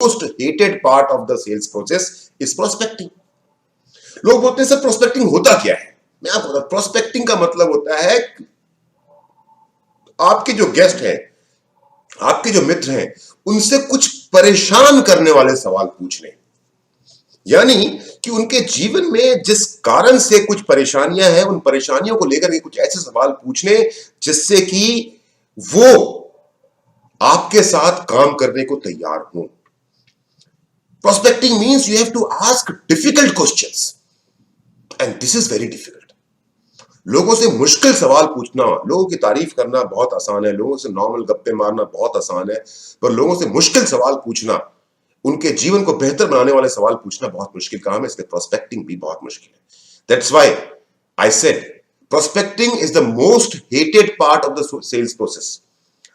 Most hated part of the sales process is prospecting. लोग बोलते हैं सर प्रोस्पेक्टिंग होता क्या है? मैं आपको बता, प्रोस्पेक्टिंग का मतलब होता है आपके जो गेस्ट हैं, आपके जो मित्र हैं, उनसे कुछ परेशान करने वाले सवाल पूछने, यानी कि उनके जीवन में जिस कारण से कुछ परेशानियां हैं, उन परेशानियों को लेकर के कुछ ऐसे सवाल पूछने जिससे कि वो आपके साथ काम करने को तैयार हो। Prospecting means you have to ask difficult questions and this is very difficult. लोगों से मुश्किल सवाल पूछना, लोगों की तारीफ करना बहुत आसान है, लोगों से नॉर्मल गप्पे मारना बहुत आसान है, पर लोगों से मुश्किल सवाल पूछना, उनके जीवन को बेहतर बनाने वाले सवाल पूछना बहुत मुश्किल काम है। इसलिए प्रोस्पेक्टिंग भी बहुत मुश्किल है। That's why I said prospecting is the most hated part of the sales process,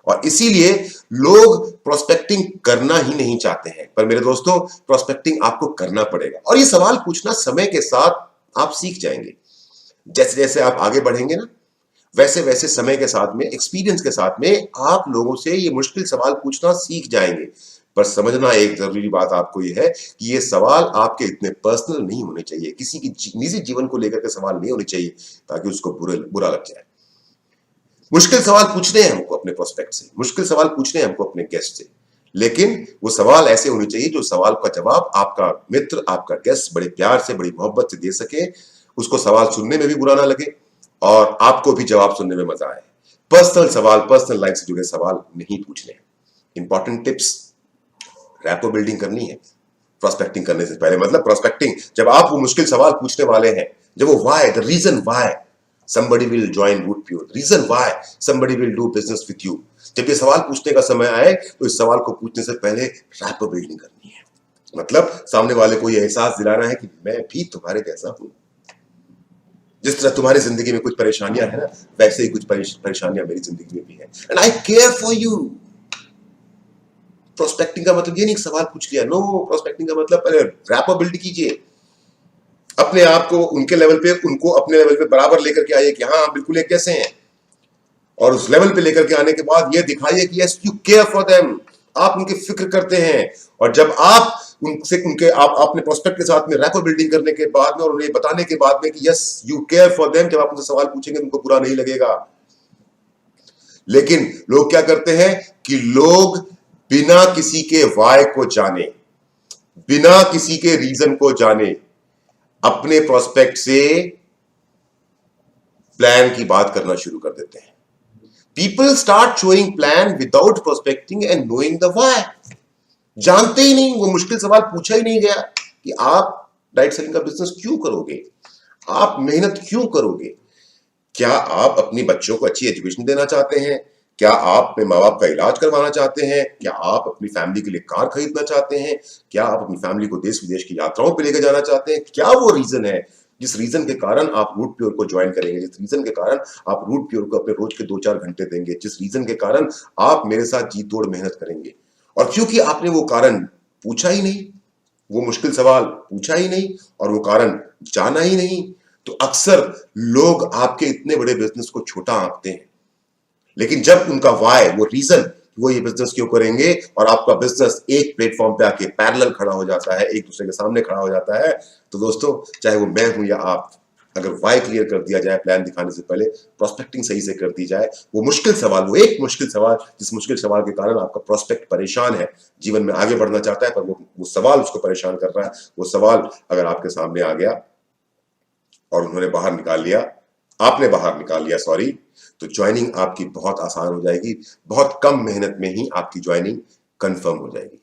और इसीलिए लोग प्रोस्पेक्टिंग करना ही नहीं चाहते हैं। पर मेरे दोस्तों, प्रोस्पेक्टिंग आपको करना पड़ेगा, और ये सवाल पूछना समय के साथ आप सीख जाएंगे। जैसे जैसे आप आगे बढ़ेंगे ना, वैसे वैसे समय के साथ में, एक्सपीरियंस के साथ में आप लोगों से ये मुश्किल सवाल पूछना सीख जाएंगे। पर समझना एक जरूरी बात आपको ये है कि ये सवाल आपके इतने पर्सनल नहीं होने चाहिए, किसी की निजी जीवन को लेकर के सवाल नहीं होने चाहिए ताकि उसको बुरा लग जाए। मुश्किल सवाल पूछने हैं हमको अपने प्रोस्पेक्ट से, मुश्किल सवाल पूछने हैं हमको अपने गेस्ट से, लेकिन वो सवाल ऐसे होने चाहिए जो सवाल का जवाब आपका मित्र, आपका गेस्ट बड़े प्यार से, बड़ी मोहब्बत से दे सके, उसको सवाल सुनने में भी बुरा ना लगे और आपको भी जवाब सुनने में मजा आए। पर्सनल सवाल, पर्सनल लाइफ से जुड़े सवाल नहीं पूछने। इंपॉर्टेंट टिप्स, रैपो बिल्डिंग करनी है प्रोस्पेक्टिंग करने से पहले। मतलब प्रोस्पेक्टिंग, जब आप वो मुश्किल सवाल पूछने वाले हैं, जब वो why, the reason why somebody will join Woodpure, reason why somebody will do business with you, जब ये सवाल पूछने का समय आए तो इस सवाल को पूछने से पहले रैपो बिल्डिंग करनी है। मतलब सामने वाले को ये एहसास दिलाना है कि मैं भी तुम्हारे जैसा हूं, जिस तरह तुम्हारी जिंदगी में कुछ परेशानियां हैं ना, वैसे ही कुछ परेशानियां मेरी जिंदगी में भी है, and I care for you. Prospecting का मतलब ये नहीं सवाल पूछ लिया, नो। प्रोस्पेक्टिंग का मतलब पहले रैपो बिल्ड कीजिए, अपने आप को उनके लेवल पे, उनको अपने लेवल पे बराबर लेकर के आइए कि हाँ बिल्कुल एक जैसे हैं, और उस लेवल पे लेकर के आने के बाद ये दिखाइए कि yes you care for them, आप उनकी फिक्र करते हैं। और जब आप उनके आप अपने प्रोस्पेक्ट के साथ में रैपो बिल्डिंग करने के बाद में और उन्हें बताने के बाद में कि yes you care for them, जब आप उनसे सवाल पूछेंगे उनको बुरा नहीं लगेगा। लेकिन लोग क्या करते हैं कि लोग बिना किसी के वाय को जाने, बिना किसी के रीजन को जाने, अपने प्रोस्पेक्ट से प्लान की बात करना शुरू कर देते हैं। People start showing plan without prospecting and knowing the why. जानते ही नहीं, वो मुश्किल सवाल पूछा ही नहीं गया कि आप डायरेक्ट सेलिंग का बिजनेस क्यों करोगे, आप मेहनत क्यों करोगे, क्या आप अपनी बच्चों को अच्छी एजुकेशन देना चाहते हैं, क्या आप अपने माँ बाप का इलाज करवाना चाहते हैं, क्या आप अपनी फैमिली के लिए कार खरीदना चाहते हैं, क्या आप अपनी फैमिली को देश विदेश की यात्राओं पे लेकर जाना चाहते हैं? क्या वो रीजन है जिस रीजन के कारण आप वुडप्योर को ज्वाइन करेंगे, जिस रीजन के कारण आप वुडप्योर को अपने रोज के 2-4 घंटे देंगे, जिस रीजन के कारण आप मेरे साथ जी तोड़ मेहनत करेंगे? और क्योंकि आपने वो कारण पूछा ही नहीं, वो मुश्किल सवाल पूछा ही नहीं और वो कारण जाना ही नहीं, तो अक्सर लोग आपके इतने बड़े बिजनेस को छोटा आंकते हैं। लेकिन जब उनका वाई, वो रीजन, वो ये बिजनेस क्यों करेंगे, और आपका बिजनेस एक प्लेटफॉर्म पे आके पैरेलल खड़ा हो जाता है, एक दूसरे के सामने खड़ा हो जाता है, तो दोस्तों चाहे वो मैं हूं या आप, अगर वाई क्लियर कर दिया जाए, प्लान दिखाने से पहले प्रोस्पेक्टिंग सही से कर दी जाए, वो मुश्किल सवाल, वो एक मुश्किल सवाल, जिस मुश्किल सवाल के कारण आपका प्रोस्पेक्ट परेशान है, जीवन में आगे बढ़ना चाहता है, पर वो सवाल उसको परेशान कर रहा है, वो सवाल अगर आपके सामने आ गया और उन्होंने बाहर निकाल लिया, आपने बाहर निकाल लिया, सॉरी, तो ज्वाइनिंग आपकी बहुत आसान हो जाएगी। बहुत कम मेहनत में ही आपकी ज्वाइनिंग कंफर्म हो जाएगी।